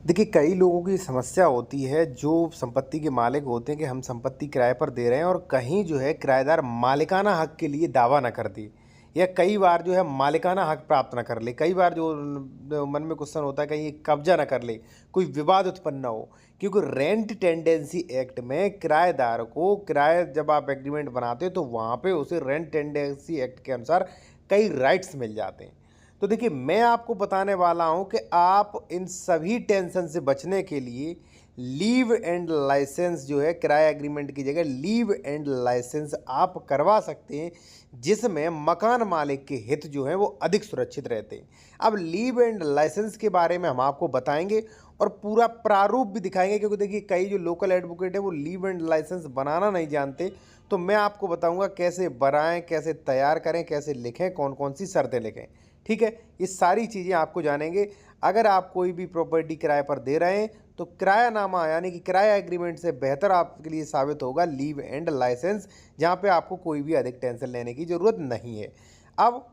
देखिए, कई लोगों की समस्या होती है जो संपत्ति के मालिक होते हैं कि हम संपत्ति किराए पर दे रहे हैं और कहीं जो है किराएदार मालिकाना हक के लिए दावा ना कर दे या कई बार जो है मालिकाना हक प्राप्त ना कर ले। कई बार जो मन में क्वेश्चन होता है कहीं ये कब्जा ना कर ले, कोई विवाद उत्पन्न ना हो। क्योंकि रेंट टेंडेंसी एक्ट में किराएदार को किराए जब आप एग्रीमेंट बनाते हो तो वहाँ पे उसे रेंट टेंडेंसी एक्ट के अनुसार कई राइट्स मिल जाते हैं। तो देखिए, मैं आपको बताने वाला हूं कि आप इन सभी टेंशन से बचने के लिए लीव एंड लाइसेंस जो है किराया एग्रीमेंट की जगह लीव एंड लाइसेंस आप करवा सकते हैं, जिसमें मकान मालिक के हित जो है वो अधिक सुरक्षित रहते हैं। अब लीव एंड लाइसेंस के बारे में हम आपको बताएंगे और पूरा प्रारूप भी दिखाएंगे, क्योंकि देखिए कई जो लोकल एडवोकेट है वो लीव एंड लाइसेंस बनाना नहीं जानते। तो मैं आपको बताऊंगा कैसे बनाएं, कैसे तैयार करें, कैसे लिखें, कौन कौन सी शर्तें लिखें। ठीक है, ये सारी चीज़ें आपको जानेंगे। अगर आप कोई भी प्रॉपर्टी किराए पर दे रहे हैं तो किरायानामा यानी कि किराया एग्रीमेंट से बेहतर आपके लिए साबित होगा लीव एंड लाइसेंस, जहाँ पे आपको कोई भी अधिक टेंशन लेने की ज़रूरत नहीं है। अब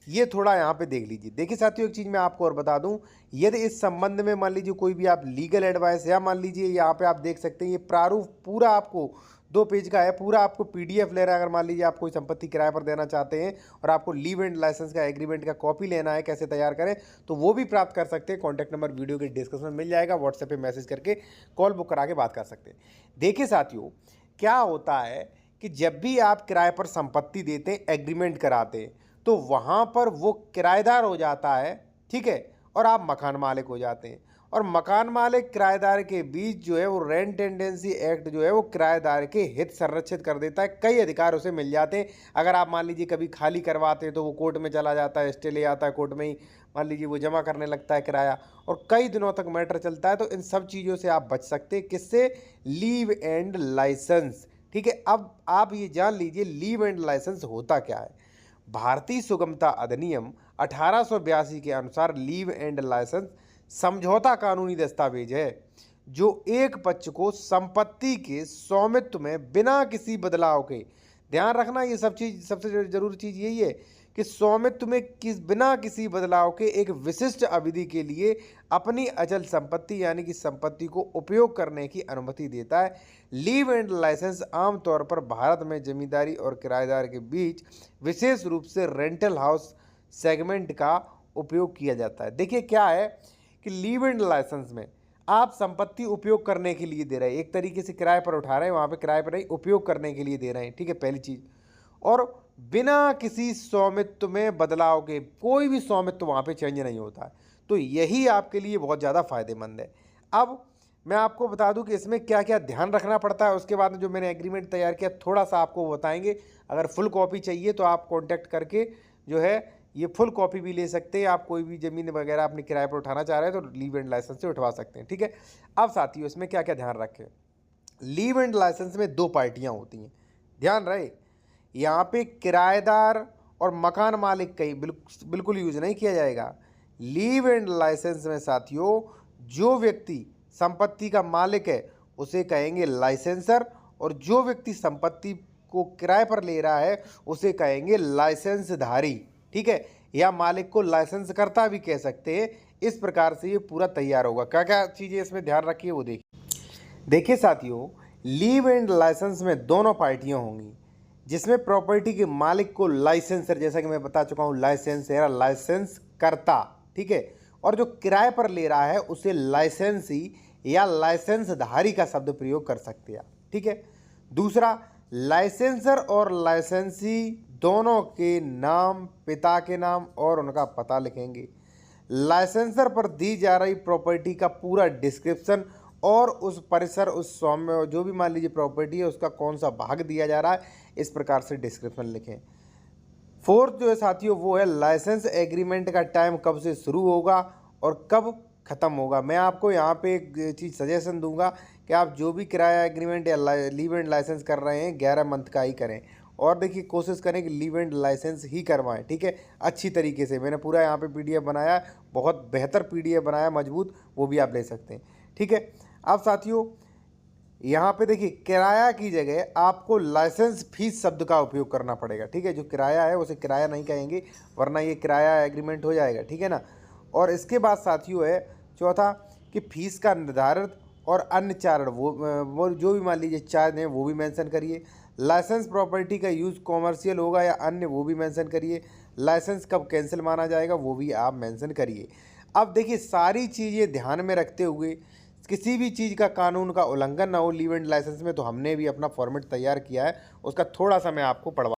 ये थोड़ा यहाँ पे देख लीजिए। देखिए साथियों, एक चीज़ मैं आपको और बता दूं, यदि इस संबंध में मान लीजिए कोई भी आप लीगल एडवाइस या मान लीजिए यहाँ पे आप देख सकते हैं ये प्रारूप पूरा आपको 2 पेज का है, पूरा आपको पीडीएफ ले रहा है। अगर मान लीजिए आप कोई संपत्ति किराए पर देना चाहते हैं और आपको लीव एंड लाइसेंस का एग्रीमेंट का कॉपी लेना है कैसे तैयार करें, तो वो भी प्राप्त कर सकते हैं। कॉन्टैक्ट नंबर वीडियो के डिस्क्रिप्शन में मिल जाएगा, व्हाट्सएप पे मैसेज करके कॉल बुक करा के बात कर सकते हैं। देखिए साथियों, क्या होता है कि जब भी आप किराए पर संपत्ति देते हैं, एग्रीमेंट कराते हैं, तो वहाँ पर वो किराएदार हो जाता है, ठीक है, और आप मकान मालिक हो जाते हैं। और मकान मालिक किराएदार के बीच जो है वो रेंट टेंडेंसी एक्ट जो है वो किराएदार के हित संरक्षित कर देता है। कई अधिकार उसे मिल जाते हैं। अगर आप मान लीजिए कभी खाली करवाते हैं तो वो कोर्ट में चला जाता है, स्टे ले आता है, कोर्ट में ही मान लीजिए वो जमा करने लगता है किराया, और कई दिनों तक मैटर चलता है। तो इन सब चीज़ों से आप बच सकते हैं, किससे? Leave and licence. ठीक है, अब आप ये जान लीजिए लीव एंड लाइसेंस होता क्या है। भारतीय सुगमता अधिनियम 1882 के अनुसार लीव एंड लाइसेंस समझौता कानूनी दस्तावेज है जो एक पक्ष को संपत्ति के स्वामित्व में बिना किसी बदलाव के, ध्यान रखना ये सब चीज, सबसे जरूरी चीज यही है कि स्वामित्व में बिना किसी बदलाव के एक विशिष्ट अवधि के लिए अपनी अचल संपत्ति यानी कि संपत्ति को उपयोग करने की अनुमति देता है। लीव एंड लाइसेंस आमतौर पर भारत में जमींदारी और किराएदार के बीच विशेष रूप से रेंटल हाउस सेगमेंट का उपयोग किया जाता है। देखिए क्या है कि लीव एंड लाइसेंस में आप संपत्ति उपयोग करने के लिए दे रहे हैं, एक तरीके से किराए पर उठा रहे हैं, वहाँ पे किराए पर नहीं, उपयोग करने के लिए दे रहे हैं। ठीक है, पहली चीज़। और बिना किसी स्वामित्व में बदलाव के, कोई भी स्वामित्व वहाँ पे चेंज नहीं होता है। तो यही आपके लिए बहुत ज़्यादा फायदेमंद है। अब मैं आपको बता दूं कि इसमें क्या क्या ध्यान रखना पड़ता है। उसके बाद में जो मैंने एग्रीमेंट तैयार किया थोड़ा सा आपको बताएंगे। अगर फुल कॉपी चाहिए तो आप कॉन्टैक्ट करके जो है ये फुल कॉपी भी ले सकते हैं। आप कोई भी ज़मीन वगैरह अपने किराए पर उठाना चाह रहे हैं तो लीव एंड लाइसेंस से उठवा सकते हैं। ठीक है, अब साथियों इसमें क्या क्या ध्यान रखें। लीव एंड लाइसेंस में 2 पार्टियां होती हैं, ध्यान रहे। यहाँ पे किराएदार और मकान मालिक का ही बिल्कुल यूज नहीं किया जाएगा। लीव एंड लाइसेंस में साथियों जो व्यक्ति संपत्ति का मालिक है उसे कहेंगे लाइसेंसर, और जो व्यक्ति संपत्ति को किराए पर ले रहा है उसे कहेंगे लाइसेंसधारी। ठीक है, या मालिक को लाइसेंस करता भी कह सकते हैं। इस प्रकार से ये पूरा तैयार होगा। क्या क्या चीज़ें इसमें ध्यान रखिए वो देखिए साथियों, लीव एंड लाइसेंस में दोनों पार्टियां होंगी, जिसमें प्रॉपर्टी के मालिक को लाइसेंसर, जैसा कि मैं बता चुका हूं, लाइसेंस या लाइसेंस करता, ठीक है, और जो किराए पर ले रहा है उसे लाइसेंसी या लाइसेंसधारी का शब्द प्रयोग कर सकते हैं। ठीक है, दूसरा, लाइसेंसर और लाइसेंसी दोनों के नाम, पिता के नाम और उनका पता लिखेंगे। लाइसेंसर पर दी जा रही प्रॉपर्टी का पूरा डिस्क्रिप्शन और उस परिसर, उस स्वाम्य, जो भी मान लीजिए प्रॉपर्टी है उसका कौन सा भाग दिया जा रहा है, इस प्रकार से डिस्क्रिप्शन लिखें। फोर्थ जो है साथियों वो है लाइसेंस एग्रीमेंट का टाइम कब से शुरू होगा और कब ख़त्म होगा। मैं आपको यहाँ पे एक चीज़ सजेशन दूंगा कि आप जो भी किराया एग्रीमेंट या लीव एंड लाइसेंस कर रहे हैं 11 मंथ का ही करें, और देखिए कोशिश करें कि लीव एंड लाइसेंस ही करवाएं। ठीक है, अच्छी तरीके से मैंने पूरा यहाँ पे पीडीएफ बनाया, बहुत बेहतर पीडीएफ बनाया, मजबूत, वो भी आप ले सकते हैं। ठीक है, अब साथियों यहाँ पे देखिए किराया की जगह आपको लाइसेंस फीस शब्द का उपयोग करना पड़ेगा। ठीक है, जो किराया है उसे किराया नहीं कहेंगे, वरना ये किराया एग्रीमेंट हो जाएगा। ठीक है ना। और इसके बाद साथियों है चौथा, कि फ़ीस का निर्धारित और अन्य चारण वो जो भी मान लीजिए चार्ज हैं वो भी मेंशन करिए। लाइसेंस प्रॉपर्टी का यूज़ कॉमर्शियल होगा या अन्य वो भी मेंशन करिए। लाइसेंस कब कैंसिल माना जाएगा वो भी आप मेंशन करिए। अब देखिए सारी चीज़ें ध्यान में रखते हुए किसी भी चीज़ का कानून का उल्लंघन ना हो लीव एंड लाइसेंस में, तो हमने भी अपना फॉर्मेट तैयार किया है, उसका थोड़ा सा मैं आपको पढ़वा